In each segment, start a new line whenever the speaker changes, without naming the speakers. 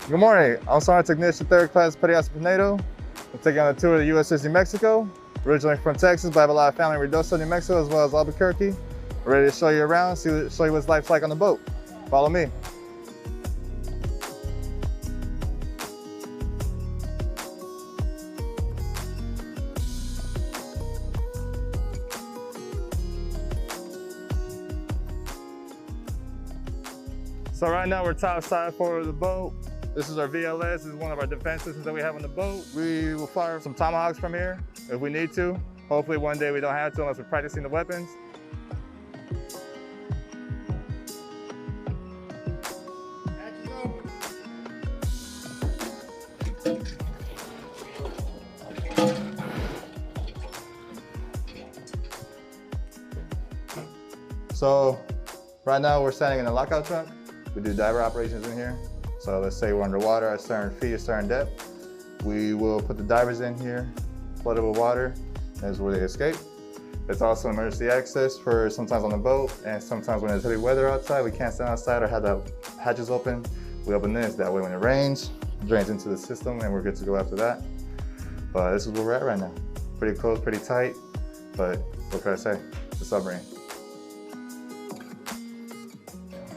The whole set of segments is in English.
Good morning, I'm Submarine Technician 3rd Class PappyStu. I'm taking on a tour of the USS New Mexico. Originally from Texas, but I have a lot of family in Reynosa, New Mexico, as well as Albuquerque. We're ready to show you around, show you what life's like on the boat. Follow me. So right now we're top side forward of the boat. This is our VLS, this is one of our defense systems that we have on the boat. We will fire some tomahawks from here if we need to. Hopefully one day we don't have to unless we're practicing the weapons. So right now we're standing in a lockout trunk. We do diver operations in here. So let's say we're underwater at certain feet, a certain depth. We will put the divers in here, flood it with water. That's where they escape. It's also emergency access for sometimes on the boat, and sometimes when there's heavy weather outside, we can't stand outside or have the hatches open. We open this, that way when it rains, it drains into the system and we're good to go after that. But this is where we're at right now. Pretty close, pretty tight, but what can I say? It's a submarine.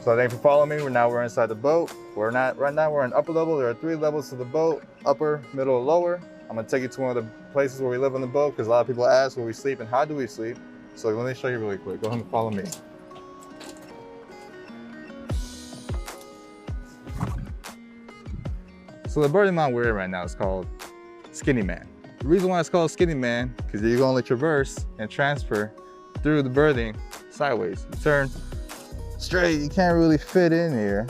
So thanks for following me. Now we're inside the boat. Right now we're in upper level. There are 3 levels to the boat, upper, middle, and lower. I'm gonna take you to one of the places where we live on the boat because a lot of people ask where we sleep and how do we sleep. So let me show you really quick. Go ahead and follow me. So the berthing mount we're in right now is called Skinny Man. The reason why it's called Skinny Man because you can only traverse and transfer through the berthing sideways. You turn straight, you can't really fit in here.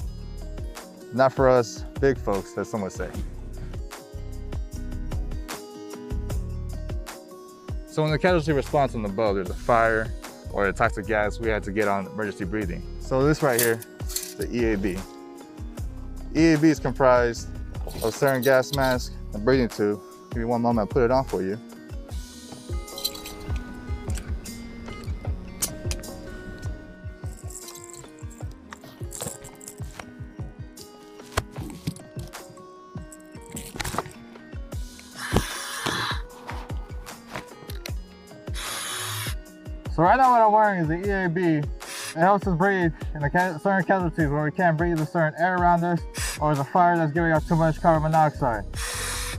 Not for us big folks, as some would say. So when the casualty response on the boat, there's a fire or a toxic gas, we had to get on emergency breathing. So this right here, the EAB. EAB is comprised of a certain gas mask and breathing tube. Give me one moment, I'll put it on for you. So right now what I'm wearing is the EAB. It helps us breathe in the certain casualties where we can't breathe with certain air around us or there's a fire that's giving out too much carbon monoxide.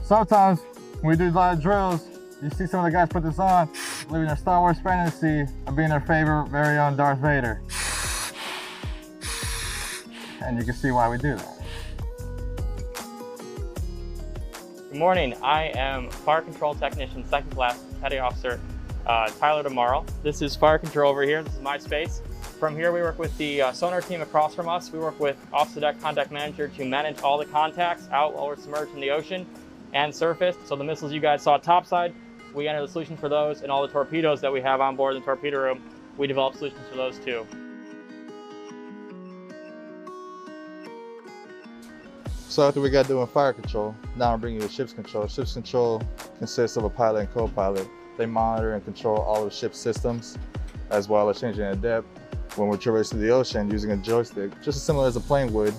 Sometimes when we do a lot of drills, you see some of the guys put this on, living their Star Wars fantasy of being their favorite very own Darth Vader. And you can see why we do that.
Good morning, I am Fire Control Technician, 2nd Class Petty Officer Tyler Tomorrow. This is fire control over here. This is my space. From here we work with the sonar team across from us. We work with Officer Deck Contact Manager to manage all the contacts out while we're submerged in the ocean and surface. So the missiles you guys saw topside, we enter the solution for those, and all the torpedoes that we have on board in the torpedo room, we develop solutions for those too.
So after we got doing fire control, now I'm bringing you to ship's control. Ship's control consists of a pilot and co-pilot. They monitor and control all of the ship's systems, as well as changing the depth when we're traversing the ocean using a joystick, just as similar as a plane would.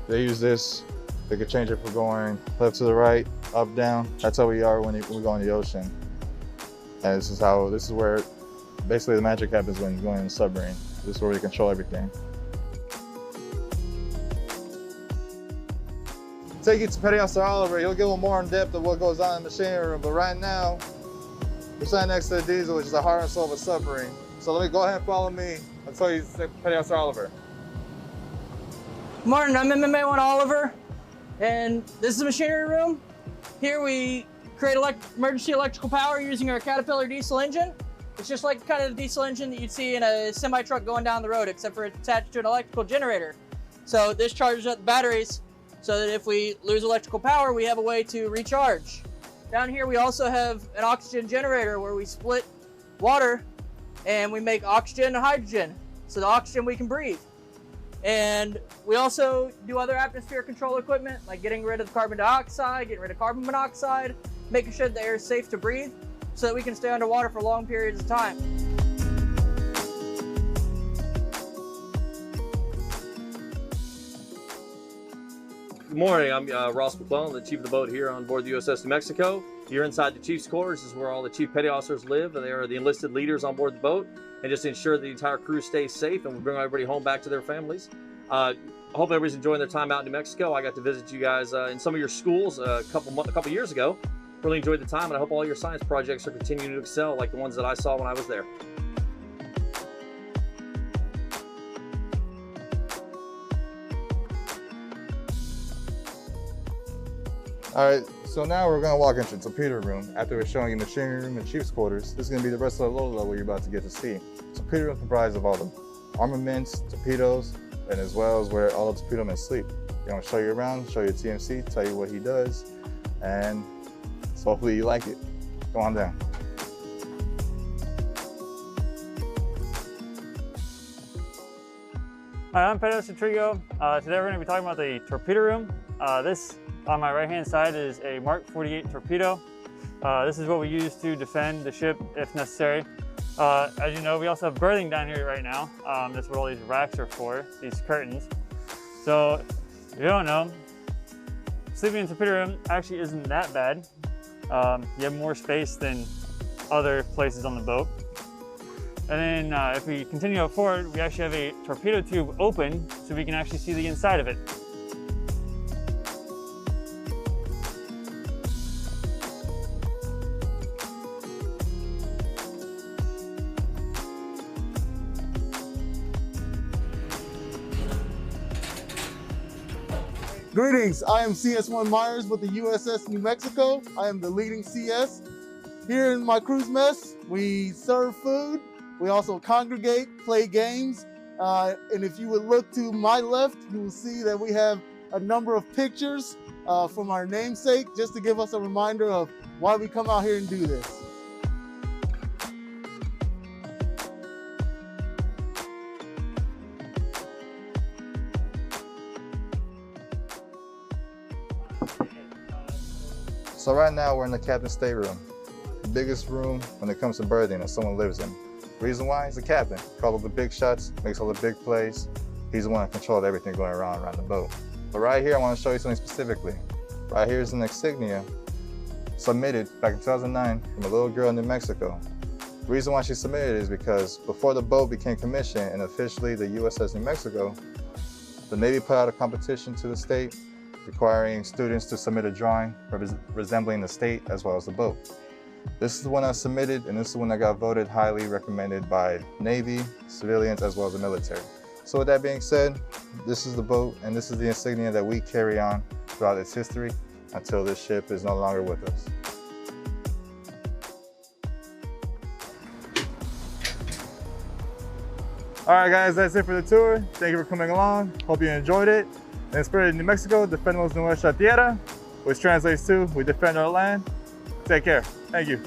They use this, they could change it for going left to the right, up, down. That's how we are when we go in the ocean. And this is where basically the magic happens when you're going in the submarine. This is where we control everything. Take you to Petty Officer Oliver. He'll give a little more in depth of what goes on in the machinery room, but right now, we're standing next to the diesel, which is the heart and soul of a submarine. So let me go ahead and follow me. I'll tell you Petty Officer Oliver.
Good morning, I'm MMA1 Oliver, and this is the machinery room. Here we create emergency electrical power using our Caterpillar diesel engine. It's just like kind of the diesel engine that you'd see in a semi-truck going down the road, except for it's attached to an electrical generator. So this charges up the batteries so that if we lose electrical power, we have a way to recharge. Down here, we also have an oxygen generator where we split water and we make oxygen and hydrogen. So the oxygen we can breathe. And we also do other atmosphere control equipment, like getting rid of carbon dioxide, getting rid of carbon monoxide, making sure the air is safe to breathe so that we can stay underwater for long periods of time.
Good
morning. I'm Ross McClellan, the chief of the boat here on board the USS New Mexico. You're inside the chief's quarters. This is where all the chief petty officers live, and they are the enlisted leaders on board the boat, and just ensure the entire crew stays safe and we bring everybody home back to their families. I hope everybody's enjoying their time out in New Mexico. I got to visit you guys in some of your schools a couple years ago. Really enjoyed the time, and I hope all your science projects are continuing to excel like the ones that I saw when I was there.
All right, so now we're gonna walk into the torpedo room. After we're showing you machinery room and chief's quarters, this is gonna be the rest of the low level you're about to get to see. Torpedo room comprised of all the armaments, torpedoes, and as well as where all the torpedo men sleep. We're gonna show you around, show you TMC, tell you what he does, and so hopefully you like it. Go on down.
Hi, I'm PappyStu. Today we're going to be talking about the torpedo room. This on my right hand side is a Mark 48 torpedo. This is what we use to defend the ship if necessary. As you know, we also have berthing down here right now. That's what all these racks are for, these curtains. So if you don't know, sleeping in the torpedo room actually isn't that bad. You have more space than other places on the boat. And then if we continue up forward, we actually have a torpedo tube open so we can actually see the inside of it.
Greetings, I am CS1 Myers with the USS New Mexico. I am the leading CS. Here in my cruise mess, we serve food. We also congregate, play games. And if you would look to my left, you will see that we have a number of pictures from our namesake, just to give us a reminder of why we come out here and do this.
So right now we're in the captain's stateroom. The biggest room when it comes to berthing that someone lives in. Reason why? He's the captain. Calls all the big shots, makes all the big plays. He's the one that controls everything going around the boat. But right here, I want to show you something specifically. Right here is an insignia submitted back in 2009 from a little girl in New Mexico. The reason why she submitted it is because before the boat became commissioned and officially the USS New Mexico, the Navy put out a competition to the state requiring students to submit a drawing resembling the state as well as the boat. This is the one I submitted, and this is the one that got voted highly recommended by Navy, civilians, as well as the military. So with that being said, this is the boat, and this is the insignia that we carry on throughout its history until this ship is no longer with us. All right, guys, that's it for the tour. Thank you for coming along. Hope you enjoyed it. In spirit of New Mexico, defendemos nuestra tierra, which translates to, we defend our land. Take care. Thank you.